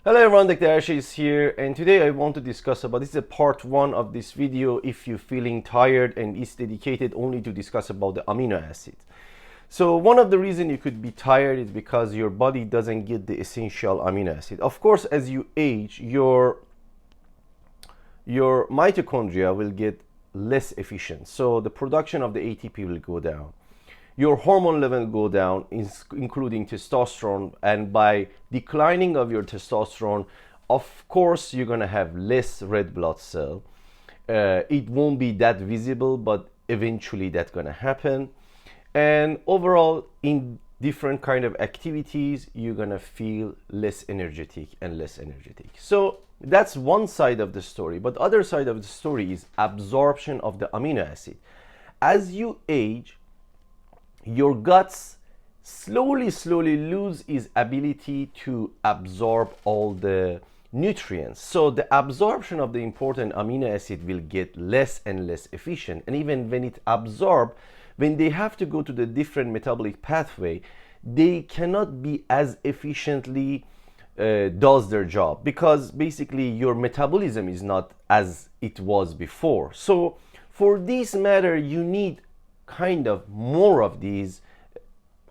Hello everyone, Dr. Ash is here, and today I want to discuss about, this is a part 1 of this video if you're feeling tired, and it's dedicated only to discuss about the amino acids. So one of the reasons you could be tired is because your body doesn't get the essential amino acid. Of course, as you age, your mitochondria will get less efficient, so the production of the ATP will go down. Your hormone level go down, including testosterone, and by declining of your testosterone, of course, you're gonna have less red blood cell. It won't be that visible, but eventually that's gonna happen. And overall, in different kind of activities, you're gonna feel less energetic and less energetic. So that's one side of the story, but other side of the story is absorption of the amino acid. As you age, your guts slowly lose its ability to absorb all the nutrients. So the absorption of the important amino acid will get less and less efficient. And even when it absorbs, when they have to go to the different metabolic pathway, they cannot be as efficiently does their job, because basically your metabolism is not as it was before. So for this matter, you need kind of more of these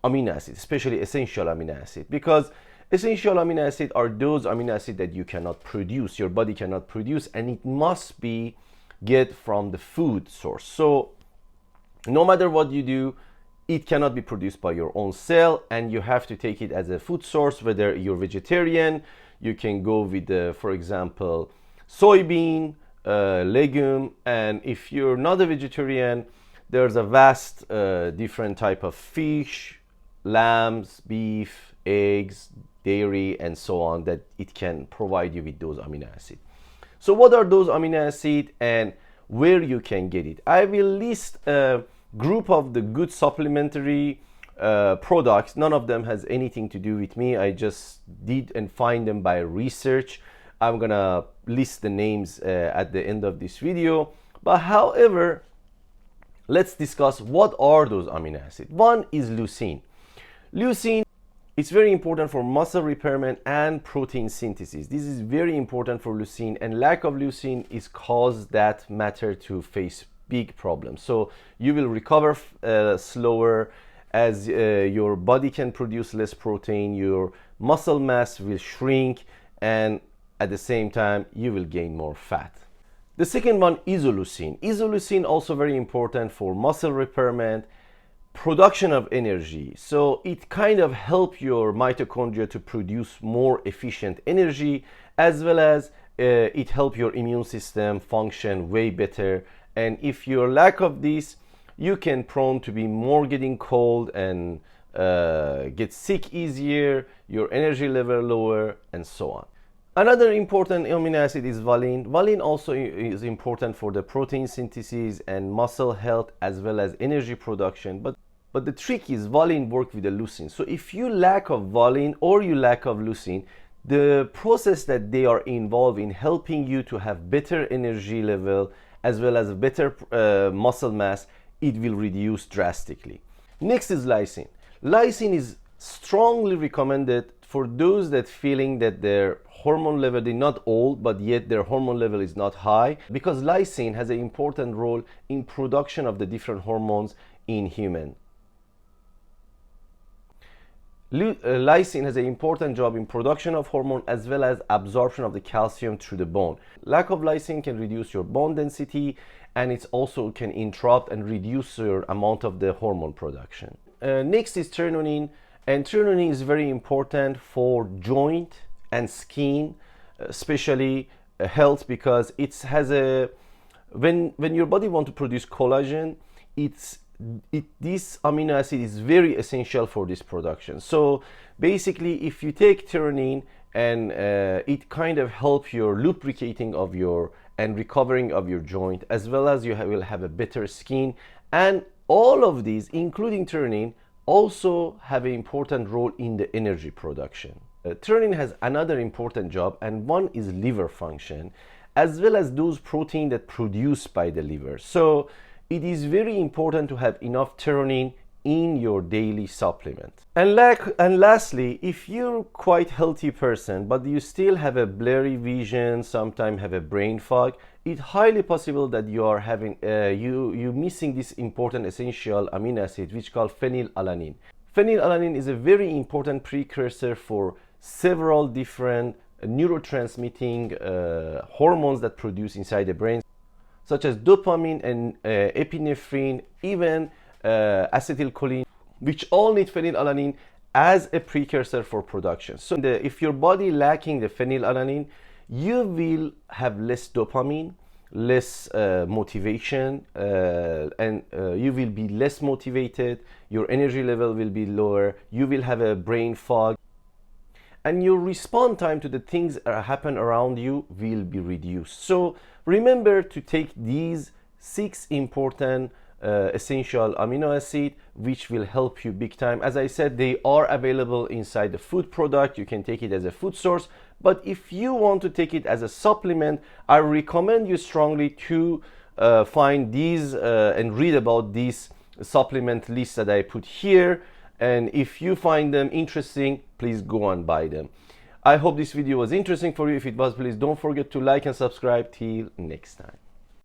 amino acids, especially essential amino acid, because essential amino acid are those amino acids that you cannot produce, your body cannot produce, and it must be get from the food source. So no matter what you do, it cannot be produced by your own cell, and you have to take it as a food source. Whether you're vegetarian, you can go with for example, soybean, legume, and if you're not a vegetarian, there's a vast different type of fish, lambs, beef, eggs, dairy, and so on, that it can provide you with those amino acids. So what are those amino acids and where you can get it? I will list a group of the good supplementary products. None of them has anything to do with me. I just did and find them by research. I'm gonna list the names at the end of this video. But however, let's discuss what are those amino acids. One is leucine. Leucine is very important for muscle repairment and protein synthesis. This is very important for leucine, and lack of leucine is cause that matter to face big problems. So you will recover slower, as your body can produce less protein, your muscle mass will shrink, and at the same time you will gain more fat. The second one, isoleucine. Isoleucine also very important for muscle repairment, production of energy. So it kind of help your mitochondria to produce more efficient energy, as well as it help your immune system function way better. And if you're lack of this, you can prone to be more getting cold and get sick easier, your energy level lower, and so on. Another important amino acid is Valin. Valin also is important for the protein synthesis and muscle health, as well as energy production. But the trick is Valin work with the leucine. So if you lack of Valin or you lack of leucine, the process that they are involved in helping you to have better energy level as well as better muscle mass, it will reduce drastically. Next is lysine. Lysine is strongly recommended for those that feeling that their hormone level, they're not old, but yet their hormone level is not high, because lysine has an important role in production of the different hormones in human. Lysine has an important job in production of hormone as well as absorption of the calcium through the bone. Lack of lysine can reduce your bone density, and it also can interrupt and reduce your amount of the hormone production. Next is trtpharmasup, and trtpharmasup is very important for joint and skin, especially health, because it has a, when your body want to produce collagen, this amino acid is very essential for this production. So basically, if you take trtpharmasup, and it kind of helps your lubricating of your and recovering of your joint, as well as you will have a better skin. And all of these, including trtpharmasup, also have an important role in the energy production. Trtpharmasup has another important job, and one is liver function, as well as those proteins that produced by the liver. So it is very important to have enough trtpharmasup in your daily supplement. And lastly, if you're quite healthy person but you still have a blurry vision, sometimes have a brain fog, it's highly possible that you are having you missing this important essential amino acid which called phenylalanine. Phenylalanine is a very important precursor for several different neurotransmitting hormones that produce inside the brain, such as dopamine and epinephrine, even acetylcholine, which all need phenylalanine as a precursor for production. So if your body lacking the phenylalanine, you will have less dopamine, less motivation, and you will be less motivated, your energy level will be lower, you will have a brain fog, and your response time to the things that happen around you will be reduced. So remember to take these 6 important essential amino acid which will help you big time. As I said, they are available inside the food product. You can take it as a food source, but if you want to take it as a supplement, I recommend you strongly to find these and read about these supplement lists that I put here. And if you find them interesting, please go and buy them. I hope this video was interesting for you. If it was, please don't forget to like and subscribe. Till next time.